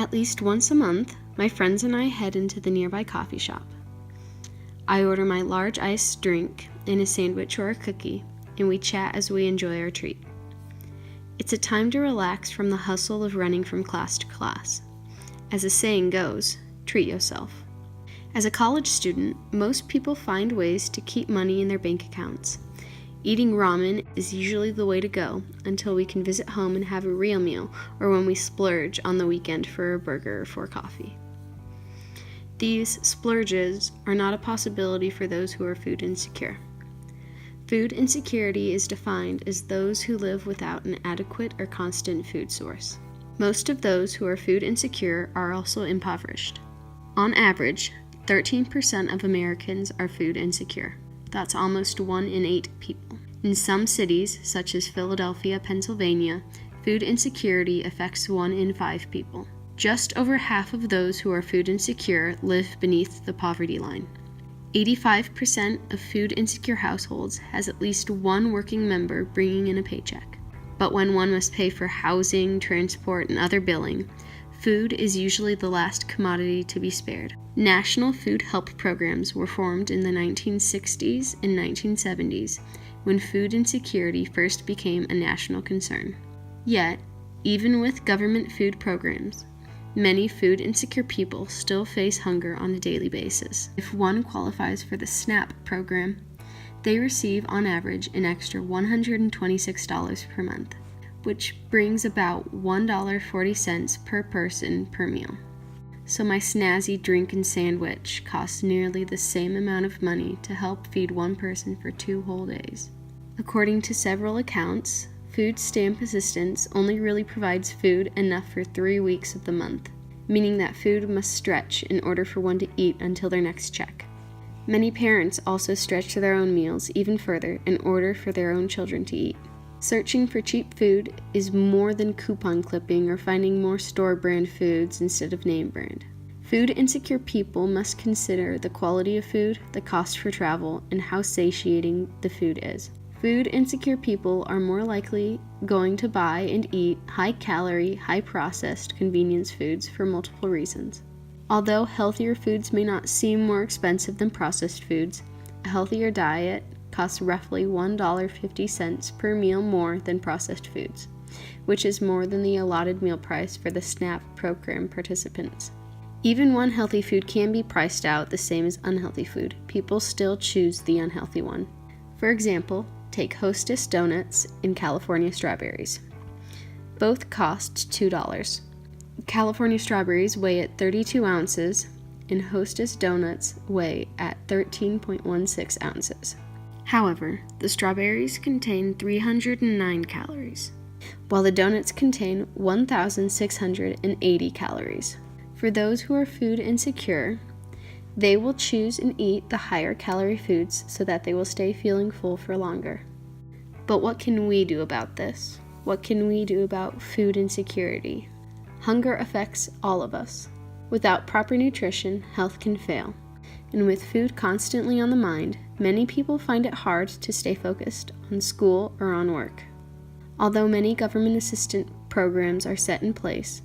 At least once a month, my friends and I head into the nearby coffee shop. I order my large iced drink and a sandwich or a cookie, and we chat as we enjoy our treat. It's a time to relax from the hustle of running from class to class. As the saying goes, treat yourself. As a college student, most people find ways to keep money in their bank accounts. Eating ramen is usually the way to go until we can visit home and have a real meal, or when we splurge on the weekend for a burger or for coffee. These splurges are not a possibility for those who are food insecure. Food insecurity is defined as those who live without an adequate or constant food source. Most of those who are food insecure are also impoverished. On average, 13% of Americans are food insecure. That's almost 1 in 8 people. In some cities, such as Philadelphia, Pennsylvania, food insecurity affects 1 in 5 people. Just over half of those who are food insecure live beneath the poverty line. 85% of food insecure households has at least one working member bringing in a paycheck. But when one must pay for housing, transport, and other billing, food is usually the last commodity to be spared. National food help programs were formed in the 1960s and 1970s when food insecurity first became a national concern. Yet, even with government food programs, many food insecure people still face hunger on a daily basis. If one qualifies for the SNAP program, they receive on average an extra $126 per month, which brings about $1.40 per person per meal. So my snazzy drink and sandwich costs nearly the same amount of money to help feed one person for 2 whole days. According to several accounts, food stamp assistance only really provides food enough for 3 weeks of the month, meaning that food must stretch in order for one to eat until their next check. Many parents also stretch their own meals even further in order for their own children to eat. Searching for cheap food is more than coupon clipping or finding more store-brand foods instead of name brand. Food insecure people must consider the quality of food, the cost for travel, and how satiating the food is. Food insecure people are more likely going to buy and eat high-calorie, high-processed convenience foods for multiple reasons. Although healthier foods may not seem more expensive than processed foods, a healthier diet costs roughly $1.50 per meal more than processed foods, which is more than the allotted meal price for the SNAP program participants. Even when healthy food can be priced out the same as unhealthy food, people still choose the unhealthy one. For example, take Hostess donuts and California strawberries. Both cost $2. California strawberries weigh at 32 ounces, and Hostess donuts weigh at 13.16 ounces. However, the strawberries contain 309 calories, while the donuts contain 1,680 calories. For those who are food insecure, they will choose and eat the higher calorie foods so that they will stay feeling full for longer. But what can we do about this? What can we do about food insecurity? Hunger affects all of us. Without proper nutrition, health can fail. And with food constantly on the mind, many people find it hard to stay focused on school or on work. Although many government assistance programs are set in place,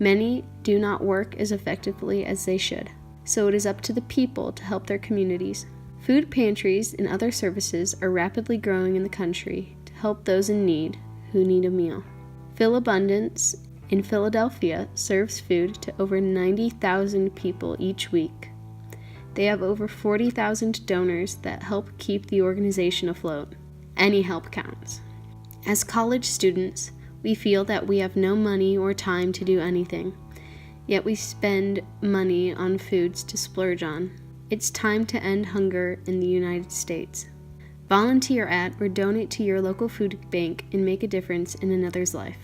many do not work as effectively as they should. So it is up to the people to help their communities. Food pantries and other services are rapidly growing in the country to help those in need who need a meal. Philabundance in Philadelphia serves food to over 90,000 people each week. They have over 40,000 donors that help keep the organization afloat. Any help counts. As college students, we feel that we have no money or time to do anything, yet we spend money on foods to splurge on. It's time to end hunger in the United States. Volunteer at or donate to your local food bank and make a difference in another's life.